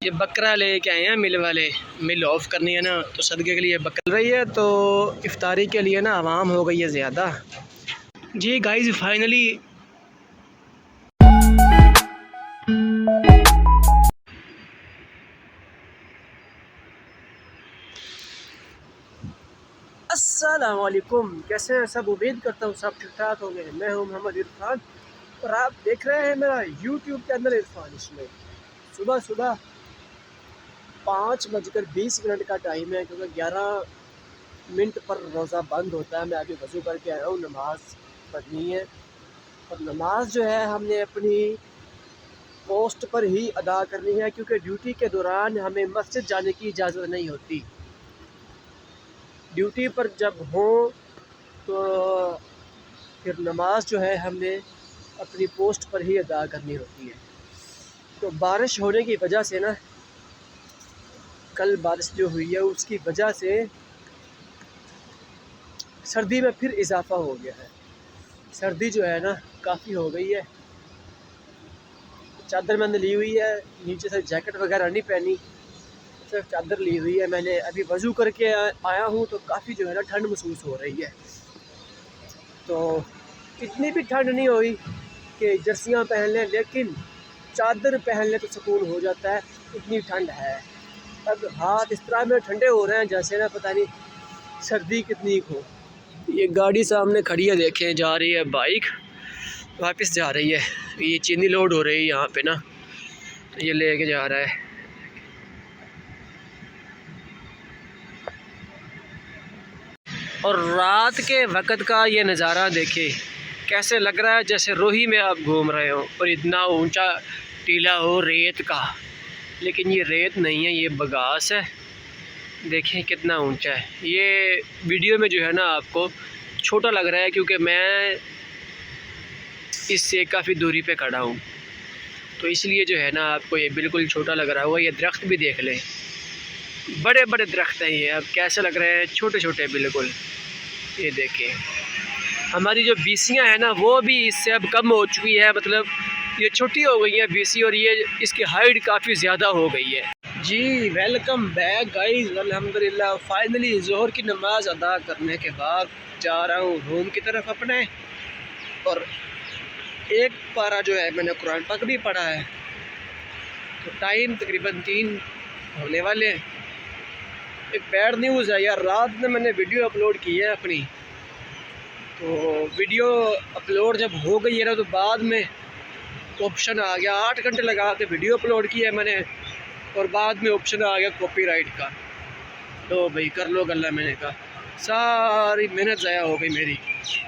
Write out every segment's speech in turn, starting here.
ये बकरा लेके आए हैं मिल वाले, मिल ऑफ करनी है ना, तो सदके के लिए बकरा रही है। तो इफ्तारी के लिए ना आवाम हो गई है ज़्यादा। जी गाइस फाइनली अस्सलाम वालेकुम, कैसे हैं सब? उम्मीद करता हूँ सब ठीक ठाक होंगे। मैं हूँ मोहम्मद इरफान और आप देख रहे हैं मेरा यूट्यूब चैनल इरफान। इसमें सुबह सुबह 5:20 का टाइम है, क्योंकि 11 मिनट पर रोज़ा बंद होता है। मैं अभी वज़ू करके आया हूँ, नमाज़ पढ़नी है और नमाज जो है हमने अपनी पोस्ट पर ही अदा करनी है, क्योंकि ड्यूटी के दौरान हमें मस्जिद जाने की इजाज़त नहीं होती। ड्यूटी पर जब हो तो फिर नमाज जो है हमने अपनी पोस्ट पर ही अदा करनी होती है। तो बारिश होने की वजह से ना, कल बारिश जो हुई है उसकी वजह से सर्दी में फिर इजाफ़ा हो गया है। सर्दी जो है ना काफ़ी हो गई है। चादर मैंने ली हुई है, नीचे से जैकेट वगैरह नहीं पहनी, सिर्फ चादर ली हुई है मैंने। अभी वज़ू करके आया हूँ तो काफ़ी जो है ना ठंड महसूस हो रही है। तो इतनी भी ठंड नहीं हुई कि जर्सियाँ पहन लें, लेकिन चादर पहन लें तो सुकून हो जाता है, इतनी ठंड है। अब हाथ इस तरह में ठंडे हो रहे हैं जैसे ना पता नहीं सर्दी कितनी हो। ये गाड़ी सामने खड़ी है, देखें, जा रही है बाइक, वापस जा रही है। ये चीनी लोड हो रही है यहाँ पे ना, तो ये लेके जा रहा है। और रात के वक़्त का ये नज़ारा देखे, कैसे लग रहा है जैसे रोही में आप घूम रहे हो और इतना ऊंचा टीला हो रेत का, लेकिन ये रेत नहीं है, ये बगास है। देखें कितना ऊंचा है। ये वीडियो में जो है ना आपको छोटा लग रहा है, क्योंकि मैं इससे काफ़ी दूरी पे खड़ा हूँ, तो इसलिए जो है ना आपको ये बिल्कुल छोटा लग रहा होगा। ये दरख्त भी देख लें, बड़े बड़े दरख्त हैं ये, अब कैसे लग रहे हैं छोटे छोटे बिल्कुल। ये देखें, हमारी जो बीसियाँ हैं ना वो भी इससे अब कम हो चुकी है, मतलब ये छोटी हो गई है बीसी, और ये इसकी हाइट काफ़ी ज़्यादा हो गई है। जी वेलकम बैक गाइस, अल्हम्दुलिल्लाह फाइनली ज़ोहर की नमाज़ अदा करने के बाद जा रहा हूँ रूम की तरफ अपने। और एक पारा जो है मैंने कुरान पाक भी पढ़ा है, तो टाइम तकरीबन 3 होने वाले हैं। एक बैड न्यूज़ है यार, रात में मैंने वीडियो अपलोड की है अपनी, तो वीडियो अपलोड जब हो गई है ना तो बाद में ऑप्शन आ गया, 8 घंटे लगा के वीडियो अपलोड किया है मैंने, और बाद में ऑप्शन आ गया कॉपीराइट का। तो भाई कर लो गल्ला, मैंने कहा सारी मेहनत ज़ाया हो गई मेरी।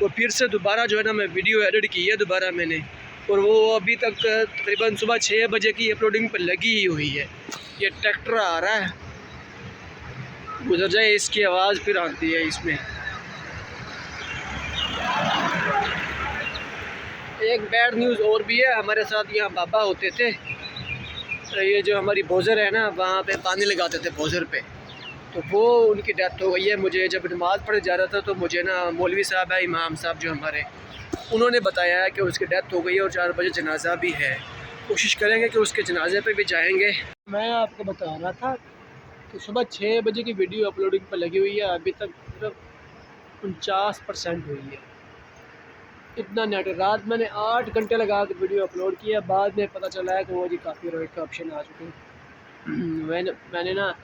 तो फिर से दोबारा जो है ना मैं वीडियो एडिट की है दोबारा मैंने, और वो अभी तक तकरीबन सुबह 6 बजे की अपलोडिंग पर लगी ही हुई है। ये ट्रैक्टर आ रहा है, गुजर जाए, इसकी आवाज़ फिर आती है इसमें। एक बैड न्यूज़ और भी है, हमारे साथ यहाँ बाबा होते थे, तो ये जो हमारी बोझर है ना वहाँ पे पानी लगाते थे बोझर पे, तो वो उनकी डेथ हो गई है। मुझे जब नमाज़ पढ़ने जा रहा था तो मुझे ना मौलवी साहब है, इमाम साहब जो हमारे, उन्होंने बताया है कि उसकी डेथ हो गई है और 4 बजे जनाजा भी है। कोशिश करेंगे कि उसके जनाजे पे भी जाएंगे। मैं आपको बता रहा था कि सुबह 6 बजे की वीडियो अपलोडिंग पर लगी हुई है, अभी तक सिर्फ 49% हुई है। इतना नेट, रात मैंने 8 घंटे लगा के वीडियो अपलोड किया, बाद में पता चला है कि वो जी कॉपीराइट का ऑप्शन आ चुके हैं। मैंने ना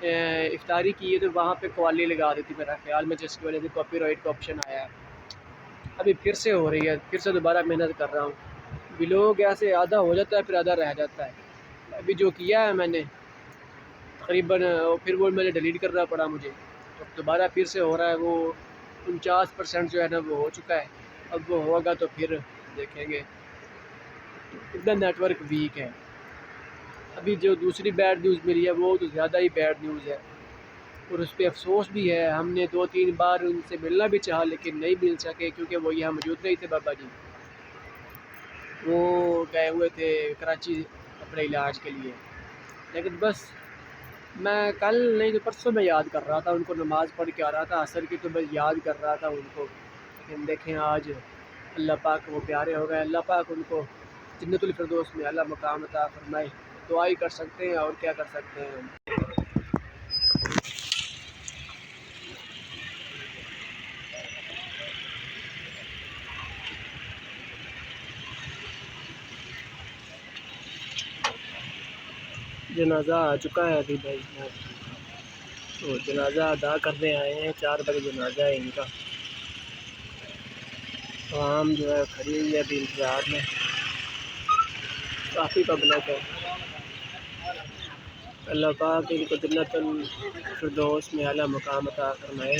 इफ्तारी की है तो वहाँ पे कवाली लगा दी थी मेरा ख्याल में, जिसकी वजह से कॉपीराइट का ऑप्शन आया है। अभी फिर से हो रही है, फिर से दोबारा मेहनत कर रहा हूँ। व्लॉग ऐसे आधा हो जाता है फिर आधा रह जाता है। अभी जो किया है मैंने तकरीबन, फिर वो मैंने डिलीट करना पड़ा मुझे, तो दोबारा फिर से हो रहा है। वो 49% जो है ना वो हो चुका है, अब वो होगा तो फिर देखेंगे। इतना नेटवर्क वीक है। अभी जो दूसरी बैड न्यूज़ मिली है वो तो ज़्यादा ही बैड न्यूज़ है, और उस पर अफसोस भी है। हमने 2-3 बार उनसे मिलना भी चाहा लेकिन नहीं मिल सके, क्योंकि वो यहाँ मौजूद नहीं थे। बाबा जी वो गए हुए थे कराची अपने इलाज के लिए, लेकिन बस मैं कल नहीं तो परसों में याद कर रहा था उनको, नमाज़ पढ़ के आ रहा था असर की, तो मैं याद कर रहा था उनको। लेकिन देखें आज अल्लाह पाक वो प्यारे हो गए, अल्लाह पाक उनको जन्नतुल फिरदौस में अल्लाह मकाम अता फरमाए। दुआ ही कर सकते हैं और क्या कर सकते हैं हम। जनाजा आ चुका है अभी भाई, तो जनाजा अदा करने आए हैं। 4 बजे जनाजा है इनका। आम जो है खड़ी हुई है अभी इंतज़ार में, काफ़ी पब्लिक है। अल्लाह पाक इनको जन्नतुल फिरदौस में आला मकाम अता फरमाए।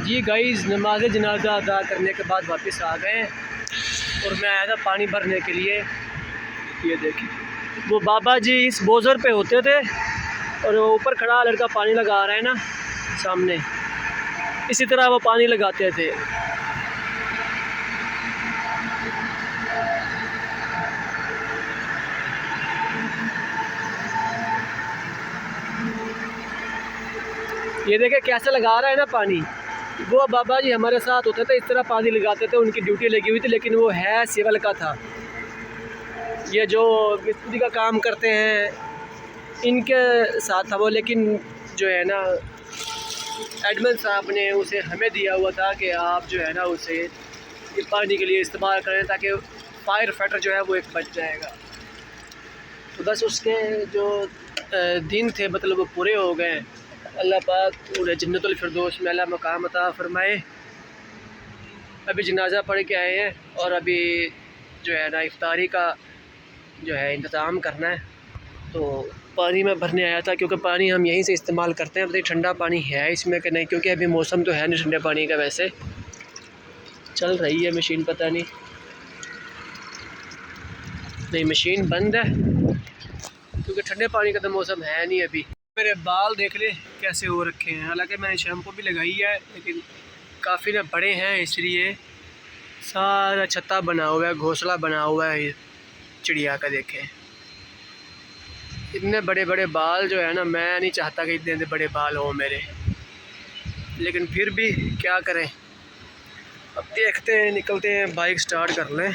जी गाइस, नमाज जनाजा अदा करने के बाद वापस आ गए और मैं आया था पानी भरने के लिए। ये देखिए वो बाबा जी इस बोझर पे होते थे और वो ऊपर खड़ा लड़का पानी लगा रहा है ना सामने, इसी तरह वो पानी लगाते थे। ये देखे कैसे लगा रहा है ना पानी। वो बाबा जी हमारे साथ होते थे, इस तरह पानी लगाते थे, उनकी ड्यूटी लगी हुई थी, लेकिन वो है सिविल का था। ये जो मिस्त्री का काम करते हैं इनके साथ था वो, लेकिन जो है ना एडमिन साहब ने उसे हमें दिया हुआ था कि आप जो है ना उसे ये पानी के लिए इस्तेमाल करें ताकि फायर फाइटर जो है वो एक बच जाएगा। तो बस उसके जो दिन थे मतलब वो पूरे हो गए। अल्लाह पाक उन्हें जन्नतुल फिरदौस में आला मकाम अता फरमाए। अभी जनाजा पढ़ के आए हैं और अभी जो है ना इफ्तारी का जो है इंतज़ाम करना है। तो पानी में भरने आया था क्योंकि पानी हम यहीं से इस्तेमाल करते हैं। पता नहीं ठंडा पानी है इसमें कि नहीं, क्योंकि अभी मौसम तो है नहीं ठंडे पानी का। वैसे चल रही है मशीन, पता नहीं मशीन बंद है क्योंकि ठंडे पानी का तो मौसम है नहीं अभी। मेरे बाल देख ले कैसे हो रखे हैं, हालांकि मैंने शैम्पू भी लगाई है लेकिन काफ़ी ना बड़े हैं, इसलिए सारा छत्ता बना हुआ है, घोंसला बना हुआ है चिड़िया का। देखें इतने बड़े बड़े बाल जो है ना, मैं नहीं चाहता कि इतने बड़े बाल हो मेरे, लेकिन फिर भी क्या करें। अब देखते हैं, निकलते हैं, बाइक स्टार्ट कर लें।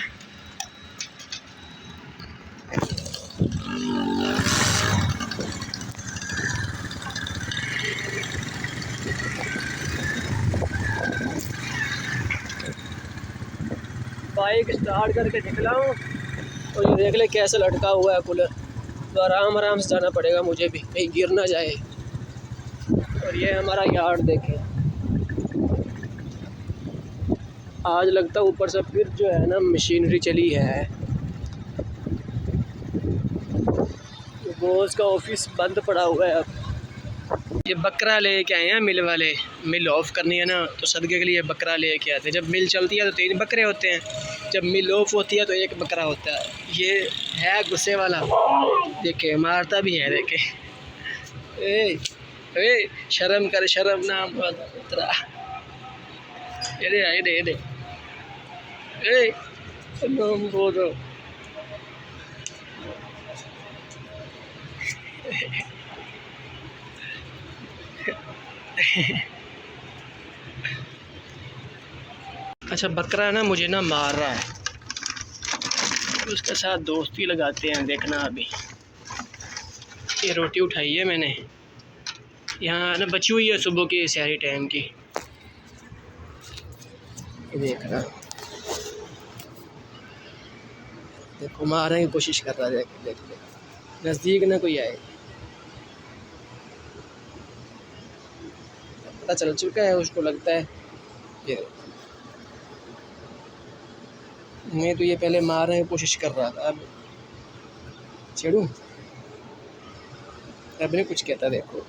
बाइक स्टार्ट करके निकला हूँ और ये देख ले कैसे लटका हुआ है कूलर। तो आराम आराम से जाना पड़ेगा मुझे भी, कहीं गिर ना जाए। और ये हमारा यार्ड देखें, आज लगता है ऊपर से फिर जो है ना मशीनरी चली है। बॉस का ऑफिस बंद पड़ा हुआ है अब। ये बकरा लेके आए हैं मिल वाले, मिल ऑफ करनी है ना तो सदके के लिए बकरा लेके आते हैं। जब मिल चलती है तो 3 बकरे होते हैं, जब मिल ऑफ होती है तो 1 बकरा होता है। ये है गुस्से वाला, देखे मारता भी है। देखे ए शर्म कर, शर्म नाम उतरा। ये दे ए नाम बोलो। अच्छा बकरा है ना, मुझे ना मार रहा है, उसके साथ दोस्ती लगाते हैं। देखना अभी ये रोटी उठाई है मैंने, यहाँ ना बची हुई है सुबह की सहरी टाइम की। देखना देखो मारने की कोशिश कर रहा है। देख नज़दीक ना कोई आए। पता चल चुका है उसको, लगता है ये मैं तो ये पहले मारने की कोशिश कर रहा था। अब छेड़ू अब नहीं कुछ कहता। देखो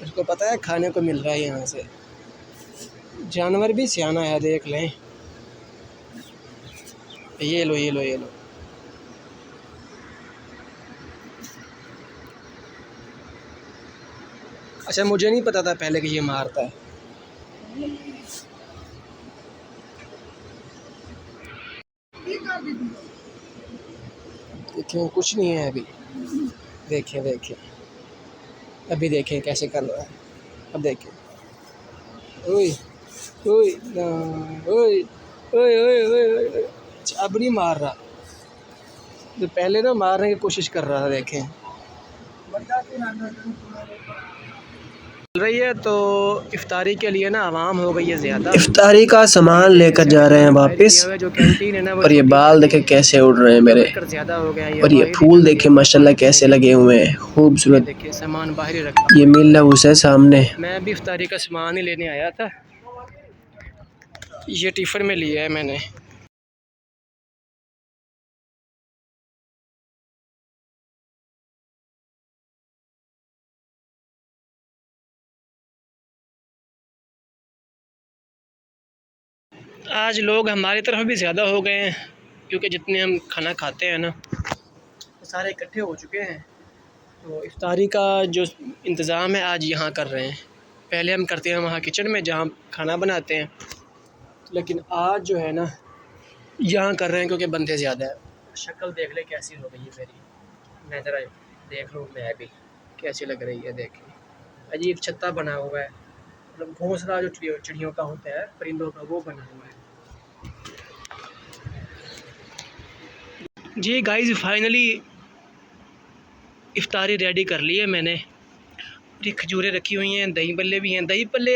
उसको पता है खाने को मिल रहा है यहाँ से। जानवर भी सियाना है, देख लें। ये लो ये लो ये लो। अच्छा मुझे नहीं पता था पहले कि ये मारता है। देखें कुछ नहीं है अभी, देखें अभी देखें कैसे कर रहा है। अब देखिए, ओए ओए ना, ओए ओए ओए ओए ओए, अब नहीं मार रहा, तो पहले ना मारने की कोशिश कर रहा था। देखें चल रही है, तो इफ्तारी के लिए ना आवाम हो गई है ज़्यादा। इफ्तारी का सामान लेकर जा रहे हैं वापस। जो कैंटीन है ना, वो और ये बाल देखे कैसे उड़ रहे हैं मेरे, ज़्यादा हो गया। और ये फूल देखे माशाल्लाह कैसे लगे हुए हैं, खूबसूरत। देखिए सामान बाहर ही रखा, ये मिल हाउस है सामने। मैं भी इफ्तारी का सामान ही लेने आया था, ये टिफ़िन में लिया है मैंने। आज लोग हमारी तरफ भी ज़्यादा हो गए हैं, क्योंकि जितने हम खाना खाते हैं ना, तो सारे इकट्ठे हो चुके हैं। तो इफ्तारी का जो इंतज़ाम है आज यहाँ कर रहे हैं। पहले हम करते हैं वहाँ किचन में जहाँ खाना बनाते हैं, लेकिन आज जो है ना यहाँ कर रहे हैं, क्योंकि बंदे ज़्यादा है। शक्ल देख ले कैसी हो गई है मेरी, मैं ज़रा देख लूँ मैं भी कैसी लग रही है। देखें, अजीब छत्ता बना हुआ है, मतलब घोंसला जो चिड़ियों का होता है, परिंदों का, वो बना हुआ है। जी गाइस, फाइनली इफ्तारी रेडी कर ली है मैंने। ये खजूरें रखी हुई हैं, दही भल्ले भी हैं। दही भल्ले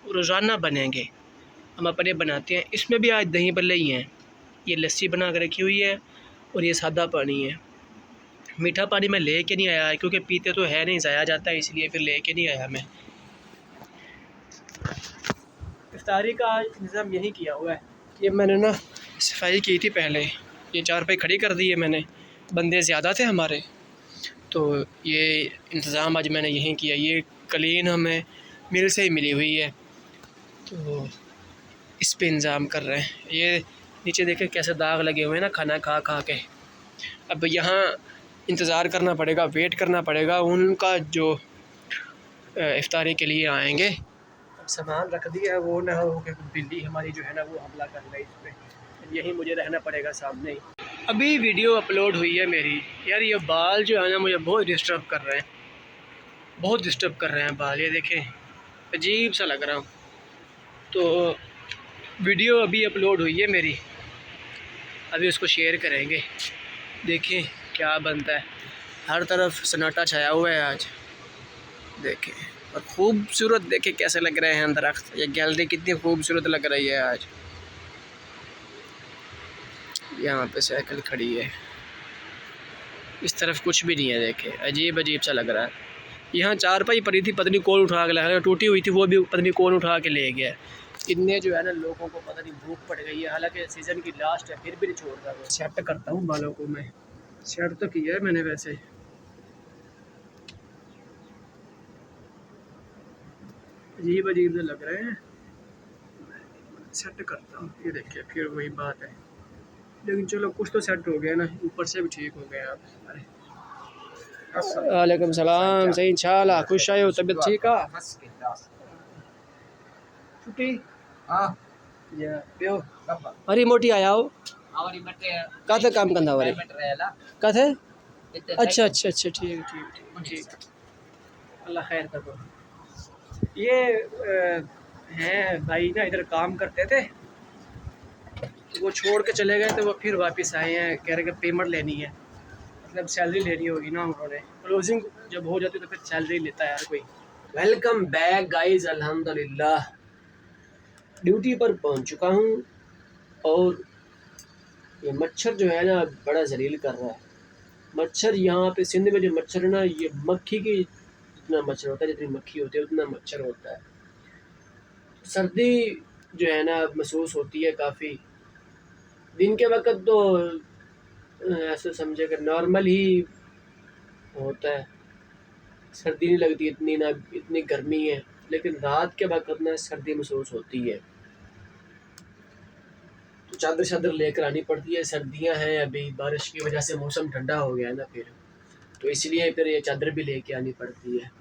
रोज़ाना बनेंगे, हम अपने बनाते हैं। इसमें भी आज दही भल्ले ही हैं। ये लस्सी बना कर रखी हुई है, और ये सादा पानी है। मीठा पानी मैं ले के नहीं आया, क्योंकि पीते तो है नहीं, ज़ाया जाता है, इसलिए फिर ले के नहीं आया मैं। इफ्तारी का आज इंतज़ाम यही किया हुआ है। ये मैंने ना सफाई की थी पहले, ये चारपाई खड़ी कर दी है मैंने, बंदे ज़्यादा थे हमारे, तो ये इंतज़ाम आज मैंने यहीं किया। ये कलीन हमें मिल से ही मिली हुई है, तो इस पे इंतज़ाम कर रहे हैं। ये नीचे देखें कैसे दाग लगे हुए हैं ना, खाना खा खा के। अब यहाँ इंतज़ार करना पड़ेगा, वेट करना पड़ेगा उनका जो इफ्तारी के लिए आएंगे। अब सामान रख दिया है, वो ना हो कि बिल्ली हमारी जो है ना वो हमला कर रही इस पर, यहीं मुझे रहना पड़ेगा सामने ही। अभी वीडियो अपलोड हुई है मेरी। यार ये बाल जो है ना मुझे बहुत डिस्टर्ब कर रहे हैं, बहुत डिस्टर्ब कर रहे हैं बाल। ये देखें अजीब सा लग रहा हूँ। तो वीडियो अभी अपलोड हुई है मेरी, अभी उसको शेयर करेंगे, देखें क्या बनता है। हर तरफ सन्नाटा छाया हुआ है आज, देखें। और खूबसूरत देखें कैसे लग रहे हैं दरख्त। ये गैलरी कितनी खूबसूरत लग रही है आज। यहाँ पे साइकिल खड़ी है, इस तरफ कुछ भी नहीं है। देखें अजीब अजीब सा लग रहा है। यहाँ चारपाई पड़ी थी, पता नहीं कौन उठा के लाया, टूटी हुई थी, वो भी पता नहीं कौन उठा के ले गया। इतने जो है ना लोगों को पता नहीं भूख पड़ गई है, हालांकि सीज़न की लास्ट है, फिर भी नहीं छोड़ रहा। सेट करता हूँ बालों को मैं, सेट तो किया है मैंने, वैसे अजीब अजीब से लग रहे हैं, सेट करता हूँ। ये देखिए फिर वही बात है, लेकिन चलो कुछ तो सेट हो गया ना, ऊपर से भी ठीक हो गया। आप वालेकुम सलाम, सही इंशाल्लाह, खुश आए हो, तबीयत ठीक है? छुट्टी या पियो हरी मोटी आया हो काथे काम कंदा वाली काथे। अच्छा अच्छा अच्छा, ठीक ठीक ठीक ठीक, अल्लाह खैर करो। ये हैं भाई ना, इधर काम करते थे, वो छोड़ के चले गए, तो वो फिर वापस आए हैं, कह रहे कि पेमेंट लेनी है, मतलब सैलरी लेनी होगी ना उन्होंने। क्लोजिंग जब हो जाती है तो फिर सैलरी लेता है यार कोई। वेलकम बैक गाइस, अल्हम्दुलिल्लाह ड्यूटी पर पहुंच चुका हूँ। और ये मच्छर जो है ना बड़ा जलील कर रहा है। मच्छर यहाँ पे सिंध में जो मच्छर है ना, ये मक्खी की जितना मच्छर होता है, जितनी मक्खी होती है उतना मच्छर होता है। सर्दी जो है ना महसूस होती है काफ़ी। दिन के वक्त तो ऐसे समझे कि नॉर्मल ही होता है, सर्दी नहीं लगती इतनी, ना इतनी गर्मी है, लेकिन रात के वक्त ना सर्दी महसूस होती है, तो चादर चादर लेकर आनी पड़ती है। सर्दियां हैं अभी, बारिश की वजह से मौसम ठंडा हो गया है ना, फिर तो इसलिए फिर ये चादर भी लेके आनी पड़ती है।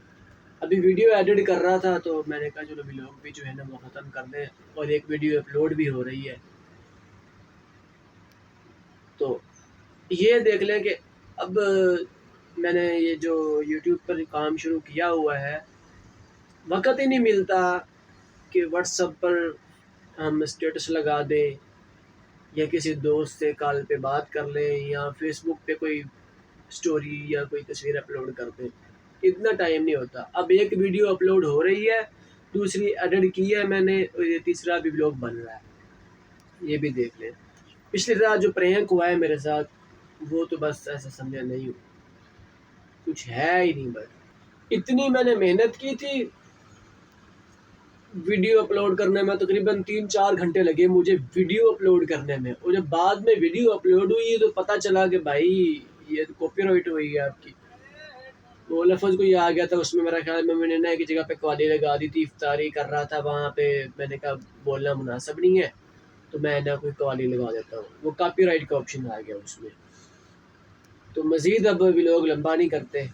अभी वीडियो एडिट कर रहा था, तो मैंने कहा चलो व्लॉग भी जो है ना वो ख़त्म कर दें, और एक वीडियो अपलोड भी हो रही है। तो ये देख लें कि अब मैंने ये जो यूट्यूब पर काम शुरू किया हुआ है, वक़्त ही नहीं मिलता कि व्हाट्सएप पर हम स्टेटस लगा दें या किसी दोस्त से कॉल पे बात कर लें या फेसबुक पे कोई स्टोरी या कोई तस्वीर अपलोड कर दें। इतना टाइम नहीं होता। अब एक वीडियो अपलोड हो रही है, दूसरी एडिट की है मैंने और ये तीसरा भी व्लॉग बन रहा है, ये भी देख लें। पिछली रात जो प्रैंक हुआ है मेरे साथ, वो तो बस ऐसा समझा नहीं हुआ, कुछ है ही नहीं। बस इतनी मैंने मेहनत की थी, वीडियो अपलोड करने में तकरीबन 3-4 घंटे लगे मुझे वीडियो अपलोड करने में, और जब बाद में वीडियो अपलोड हुई तो पता चला कि भाई ये तो कॉपीराइट हुई है आपकी। वो लफ्ज़ कोई आ गया था उसमें, मेरा ख्याल में मैंने ना की जगह पे कवाली लगा दी थी, इफ्तारी कर रहा था वहाँ पे, मैंने कहा बोलना मुनासिब नहीं है तो मैं ना कोई कवाली लगा देता हूँ, वो कॉपीराइट का ऑप्शन आ गया उसमें। तो मज़ीद अब व्लॉग लंबा नहीं करते,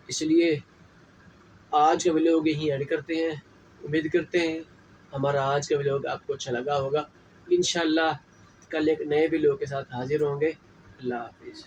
इसलिए आज का व्लॉग यहीं ऐड करते हैं। उम्मीद करते हैं हमारा आज का व्लॉग आपको अच्छा लगा होगा। इंशाल्लाह कल एक नए व्लॉग के साथ हाज़िर होंगे। अल्लाह हाफ़िज़।